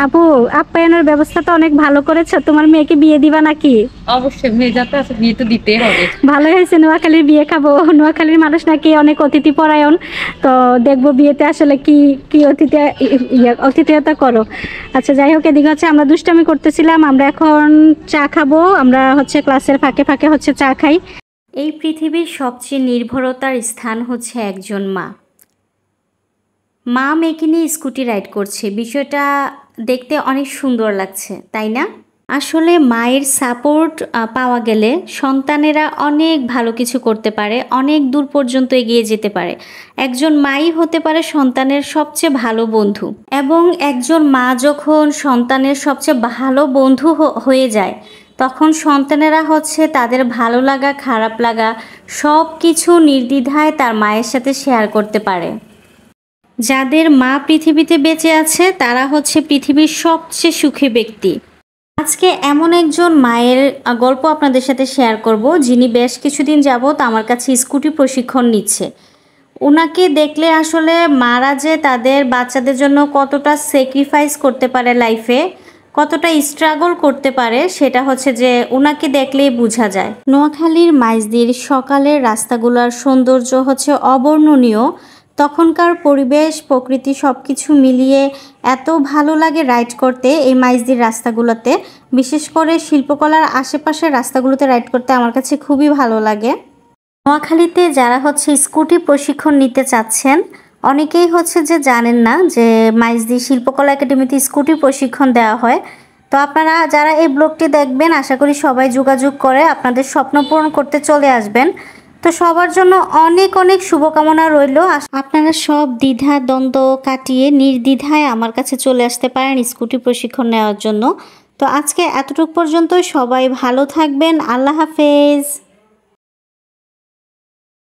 আপু, আপ্যায়নের ব্যবস্থা তো অনেক ভালো করেছো। তোমার মেয়েকে বিয়ে দিবা নাকি? অবশ্যই, মেয়ে যাতে আছে, বিয়ে তো দিতেই হবে। ভালোই হয়েছে, নোয়াখালীর বিয়ে খাবো। নোয়াখালীর মানুষ নাকি অনেক অতিথি পরায়ণ। তো দেখবো বিয়েতে আসলে কি কি অতিথিয়তা করো। আচ্ছা, যাই হোক, এদিকে হচ্ছে আমরা দুষ্টামি করতেছিলাম। আমরা এখন চা খাবো। আমরা হচ্ছে ক্লাসের ফাঁকে ফাঁকে হচ্ছে চা খাই। এই পৃথিবীর সবচেয়ে নির্ভরতার স্থান হচ্ছে একজন মা। মা মেয়েকে নিয়ে স্কুটি রাইড করছে, বিষয়টা দেখতে অনেক সুন্দর লাগছে, তাই না? আসলে মায়ের সাপোর্ট পাওয়া গেলে সন্তানেরা অনেক ভালো কিছু করতে পারে, অনেক দূর পর্যন্ত এগিয়ে যেতে পারে। একজন মাই হতে পারে সন্তানের সবচেয়ে ভালো বন্ধু, এবং একজন মা যখন সন্তানের সবচেয়ে ভালো বন্ধু হয়ে যায়, তখন সন্তানেরা হচ্ছে তাদের ভালো লাগা খারাপ লাগা সব কিছু নির্দ্বিধায় তার মায়ের সাথে শেয়ার করতে পারে। যাদের মা পৃথিবীতে বেঁচে আছে তারা হচ্ছে পৃথিবীর সবচেয়ে সুখী ব্যক্তি। আজকে এমন একজন মায়ের গল্প আপনাদের সাথে শেয়ার করব, যিনি বেশ কিছুদিন যাবৎ আমার কাছে স্কুটি প্রশিক্ষণ নিচ্ছে। ওনাকে দেখলে আসলে মারা যে তাদের বাচ্চাদের জন্য কতটা স্যাক্রিফাইস করতে পারে লাইফে, কতটা স্ট্রাগল করতে পারে, সেটা হচ্ছে যে ওনাকে দেখলেই বোঝা যায়। নোয়াখালীর মাইজদির সকালের রাস্তাগুলোর সৌন্দর্য হচ্ছে অবর্ণনীয়। তখনকার পরিবেশ প্রকৃতি সব কিছু মিলিয়ে এত ভালো লাগে রাইড করতে এই মাইজদির রাস্তাগুলোতে। বিশেষ করে শিল্পকলার আশেপাশের রাস্তাগুলোতে রাইড করতে আমার কাছে খুবই ভালো লাগে। নোয়াখালীতে যারা হচ্ছে স্কুটি প্রশিক্ষণ নিতে চাচ্ছেন, অনেকেই হচ্ছে যে জানেন না যে মাইজদি শিল্পকলা একাডেমিতে স্কুটি প্রশিক্ষণ দেওয়া হয়। তো আপনারা যারা এই ব্লগটি দেখবেন, আশা করি সবাই যোগাযোগ করে আপনাদের স্বপ্ন পূরণ করতে চলে আসবেন। তো সবার জন্য অনেক অনেক শুভকামনা রইল। আপনারা সব দ্বিধা দ্বন্দ্ব কাটিয়ে নির্দ্বিধায় আমার কাছে চলে আসতে পারেন স্কুটি প্রশিক্ষণ নেওয়ার জন্য। তো আজকে এতটুকু পর্যন্ত, সবাই ভালো থাকবেন। আল্লাহ হাফেজ।